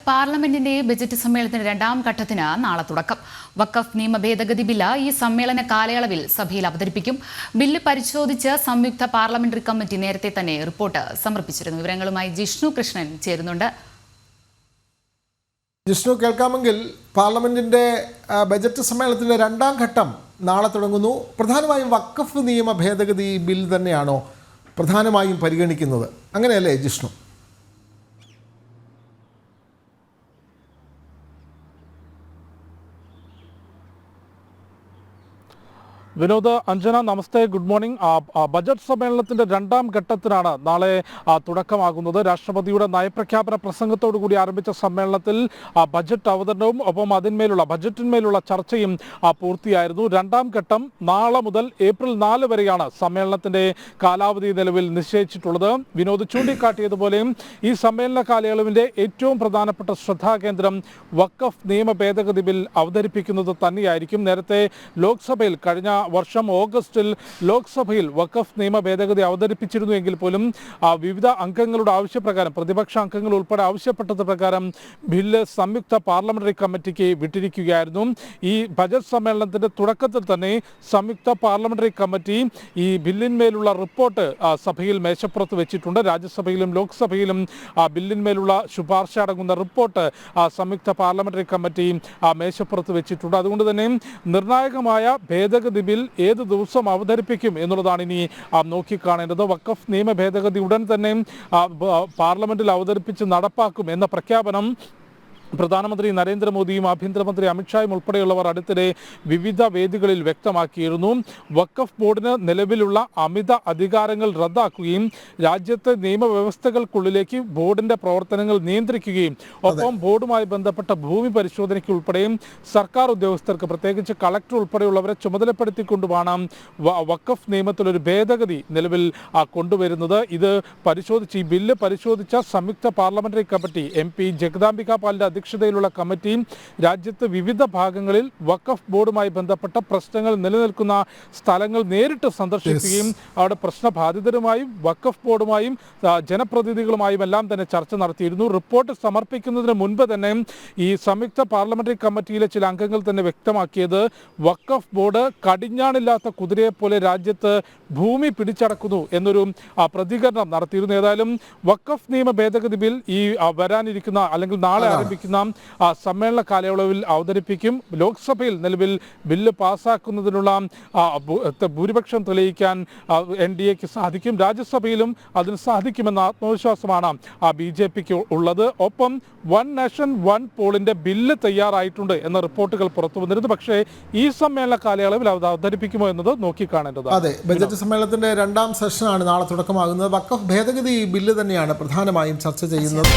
പാർലമെന്റിന്റെ ബജറ്റ് സമ്മേളനത്തിന്റെ രണ്ടാം ഘട്ടത്തിന് നാളെ തുടക്കം. വഖഫ് നിയമ ഭേദഗതി ബില്ല് ഈ സമ്മേളന കാലയളവിൽ സഭയിൽ അവതരിപ്പിക്കും. ബില്ല് പരിശോധിച്ച് സംയുക്ത പാർലമെന്ററി കമ്മിറ്റി നേരത്തെ തന്നെ റിപ്പോർട്ട് സമർപ്പിച്ചിരുന്നു. വിവരങ്ങളുമായി ജിഷ്ണു കൃഷ്ണൻ ചേരുന്നുണ്ട്. ജിഷ്ണു, കേൾക്കാമെങ്കിൽ പാർലമെന്റിന്റെ ബജറ്റ് സമ്മേളനത്തിന്റെ രണ്ടാം ഘട്ടം നാളെ തുടങ്ങുന്നു. പ്രധാനമായും വഖഫ് നിയമ ഭേദഗതി ബിൽ തന്നെയാണോ പ്രധാനമായും പരിഗണിക്കുന്നത്? അങ്ങനെയല്ലേ ജിഷ്ണു? വിനോദ്, അഞ്ജന, നമസ്തേ, ഗുഡ് മോർണിംഗ്. ബജറ്റ് സമ്മേളനത്തിന്റെ രണ്ടാം ഘട്ടത്തിനാണ് നാളെ തുടക്കമാകുന്നത്. രാഷ്ട്രപതിയുടെ നയപ്രഖ്യാപന പ്രസംഗത്തോടുകൂടി ആരംഭിച്ച സമ്മേളനത്തിൽ ബജറ്റ് അവതരണവും ഒപ്പം ബജറ്റിന്മേലുള്ള ചർച്ചയും പൂർത്തിയായിരുന്നു. രണ്ടാം ഘട്ടം നാളെ മുതൽ ഏപ്രിൽ 4 വരെയാണ് സമ്മേളനത്തിന്റെ കാലാവധി നിലവിൽ നിശ്ചയിച്ചിട്ടുള്ളത്. വിനോദ് ചൂണ്ടിക്കാട്ടിയതുപോലെയും ഈ സമ്മേളന കാലയളവിന്റെ ഏറ്റവും പ്രധാനപ്പെട്ട ശ്രദ്ധാകേന്ദ്രം വഖഫ് നിയമ ഭേദഗതി ബിൽ അവതരിപ്പിക്കുന്നത് തന്നെയായിരിക്കും. നേരത്തെ ലോക്സഭയിൽ കഴിഞ്ഞ വർഷം ഓഗസ്റ്റിൽ ലോക്സഭയിൽ വഖഫ് നിയമ ഭേദഗതി അവതരിപ്പിച്ചിരുന്നു എങ്കിൽ പോലും വിവിധ അംഗങ്ങളുടെ ആവശ്യപ്രകാരം, പ്രതിപക്ഷ അംഗങ്ങൾ ഉൾപ്പെടെ ആവശ്യപ്പെട്ടത് പ്രകാരം ബില്ല് സംയുക്ത പാർലമെന്ററി കമ്മിറ്റിക്ക് വിട്ടിരിക്കുകയായിരുന്നു. ഈ ബജറ്റ് സമ്മേളനത്തിന്റെ തുടക്കത്തിൽ തന്നെ സംയുക്ത പാർലമെന്ററി കമ്മിറ്റി ഈ ബില്ലിന്മേലുള്ള റിപ്പോർട്ട് സഭയിൽ മേശപ്പുറത്ത് വെച്ചിട്ടുണ്ട്. രാജ്യസഭയിലും ലോക്സഭയിലും ബില്ലിന്മേലുള്ള ശുപാർശ അടങ്ങുന്ന റിപ്പോർട്ട് സംയുക്ത പാർലമെന്ററി കമ്മിറ്റി മേശപ്പുറത്ത് വെച്ചിട്ടുണ്ട്. അതുകൊണ്ട് തന്നെ നിർണായകമായ ഭേദഗതി ബിൽ ഏത് ദിവസം അവതരിപ്പിക്കും എന്നുള്ളതാണ് ഇനി നോക്കിക്കാണേണ്ടത്. വഖഫ് നിയമ ഭേദഗതി ഉടൻ തന്നെ പാർലമെന്റിൽ അവതരിപ്പിച്ച് നടപ്പാക്കും എന്ന പ്രഖ്യാപനം പ്രധാനമന്ത്രി നരേന്ദ്രമോദിയും ആഭ്യന്തരമന്ത്രി അമിത്ഷായും ഉൾപ്പെടെയുള്ളവർ അടുത്തിടെ വിവിധ വേദികളിൽ വ്യക്തമാക്കിയിരുന്നു. വഖഫ് ബോർഡിന് നിലവിലുള്ള അമിത അധികാരങ്ങൾ റദ്ദാക്കുകയും രാജ്യത്തെ നിയമവ്യവസ്ഥകൾക്കുള്ളിലേക്ക് ബോർഡിന്റെ പ്രവർത്തനങ്ങൾ നിയന്ത്രിക്കുകയും ഒപ്പം ബോർഡുമായി ബന്ധപ്പെട്ട ഭൂമി പരിശോധനയ്ക്ക് ഉൾപ്പെടെയും സർക്കാർ ഉദ്യോഗസ്ഥർക്ക്, പ്രത്യേകിച്ച് കളക്ടർ ഉൾപ്പെടെയുള്ളവരെ ചുമതലപ്പെടുത്തിക്കൊണ്ടുമാണ് വഖഫ് നിയമത്തിലൊരു ഭേദഗതി നിലവിൽ കൊണ്ടുവരുന്നത്. ഇത് ഈ ബില്ല് പരിശോധിച്ച സംയുക്ത പാർലമെന്ററി കമ്മിറ്റി MP ജഗദാംബിക പാലിന്റെ അധ്യക്ഷതയിലുള്ള കമ്മിറ്റി രാജ്യത്ത് വിവിധ ഭാഗങ്ങളിൽ വഖഫ് ബോർഡുമായി ബന്ധപ്പെട്ട പ്രശ്നങ്ങൾ നിലനിൽക്കുന്ന സ്ഥലങ്ങൾ നേരിട്ട് സന്ദർശിക്കുകയും അവിടെ പ്രശ്നബാധിതരുമായും വഖഫ് ബോർഡുമായും ജനപ്രതിനിധികളുമായും എല്ലാം തന്നെ ചർച്ച നടത്തിയിരുന്നു. റിപ്പോർട്ട് സമർപ്പിക്കുന്നതിന് മുൻപ് തന്നെ ഈ സംയുക്ത പാർലമെന്ററി കമ്മിറ്റിയിലെ ചില അംഗങ്ങൾ തന്നെ വ്യക്തമാക്കിയത് വഖഫ് ബോർഡ് കടിഞ്ഞാണില്ലാത്ത കുതിരയെ പോലെ രാജ്യത്ത് ഭൂമി പിടിച്ചടക്കുന്നു എന്നൊരു പ്രതികരണം നടത്തിയിരുന്നു. ഏതായാലും വഖഫ് നിയമ ഭേദഗതി ബിൽ ഈ വരാനിരിക്കുന്ന അല്ലെങ്കിൽ നാളെ ആരംഭിക്കുന്ന സമ്മേളന കാലയളവിൽ അവതരിപ്പിക്കും. ലോക്സഭയിൽ നിലവിൽ ബില്ല് പാസ്സാക്കുന്നതിനുള്ള ഭൂരിപക്ഷം തെളിയിക്കാൻ NDAക്ക് സാധിക്കും. രാജ്യസഭയിലും അതിന് സാധിക്കുമെന്ന ആത്മവിശ്വാസമാണ് BJPക്ക് ഉള്ളത്. ഒപ്പം വൺ നേഷൻ വൺ പോളിന്റെ ബില്ല് തയ്യാറായിട്ടുണ്ട് എന്ന റിപ്പോർട്ടുകൾ പുറത്തു വന്നിരുന്നു. പക്ഷേ ഈ സമ്മേളന കാലയളവിൽ അത് അവതരിപ്പിക്കുമോ എന്നത് നോക്കിക്കാണേണ്ടത്. അതെ, ബജറ്റ് സമ്മേളനത്തിന്റെ രണ്ടാം സെഷനാണ് നാളെ തുടക്കമാകുന്നത്. വഖഫ് ഭേദഗതി ബില്ല് തന്നെയാണ് പ്രധാനമായും ചർച്ച ചെയ്യുന്നത്.